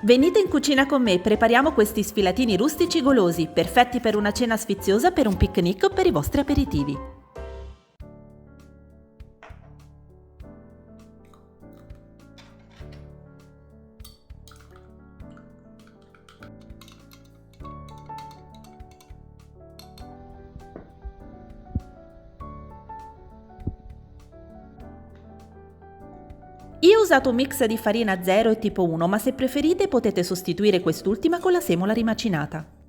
Venite in cucina con me, prepariamo questi sfilatini rustici golosi, perfetti per una cena sfiziosa, per un picnic o per i vostri aperitivi. Io ho usato un mix di farina 0 e tipo 1, ma se preferite potete sostituire quest'ultima con la semola rimacinata.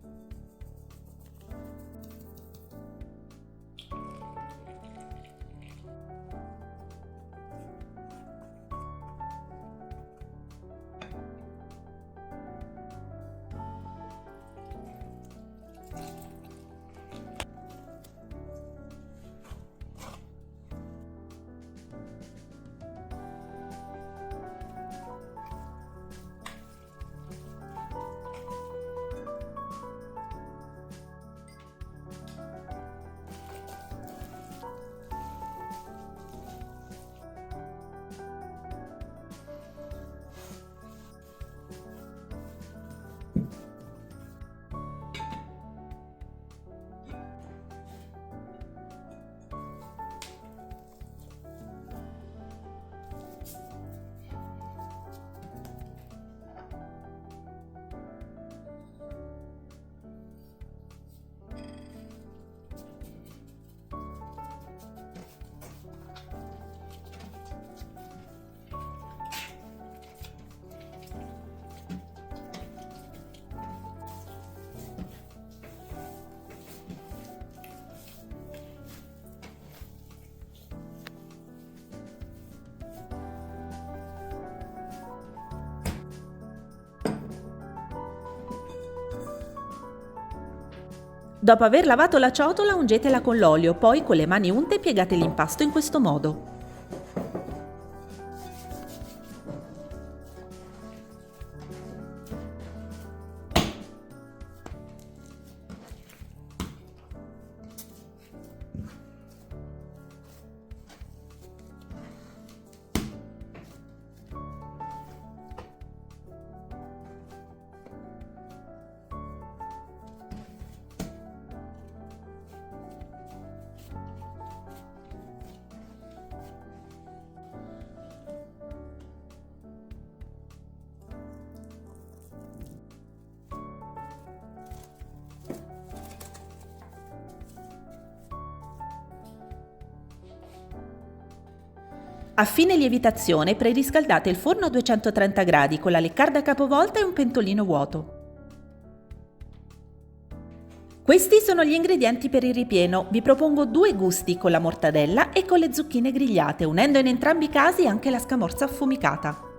Dopo aver lavato la ciotola, ungetela con l'olio, poi con le mani unte piegate l'impasto in questo modo. A fine lievitazione preriscaldate il forno a 230 gradi con la leccarda capovolta e un pentolino vuoto. Questi sono gli ingredienti per il ripieno. Vi propongo 2 gusti con la mortadella e con le zucchine grigliate, unendo in entrambi i casi anche la scamorza affumicata.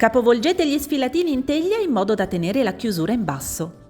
Capovolgete gli sfilatini in teglia in modo da tenere la chiusura in basso.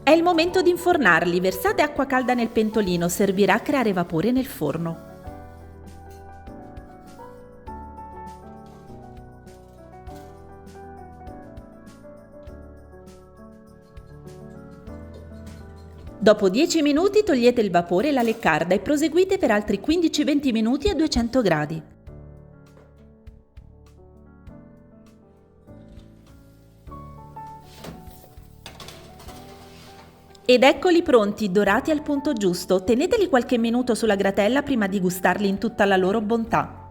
È il momento di infornarli, versate acqua calda nel pentolino, servirà a creare vapore nel forno. Dopo 10 minuti togliete il vapore e la leccarda e proseguite per altri 15-20 minuti a 200 gradi. Ed eccoli pronti, dorati al punto giusto. Teneteli qualche minuto sulla gratella prima di gustarli in tutta la loro bontà.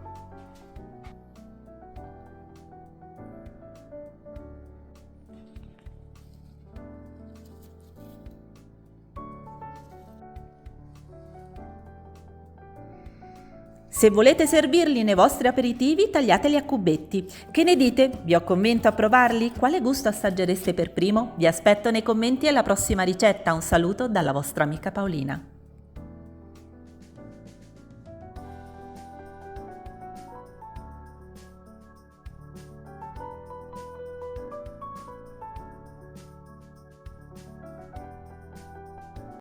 Se volete servirli nei vostri aperitivi, tagliateli a cubetti. Che ne dite? Vi ho convinto a provarli? Quale gusto assaggereste per primo? Vi aspetto nei commenti alla prossima ricetta. Un saluto dalla vostra amica Paolina.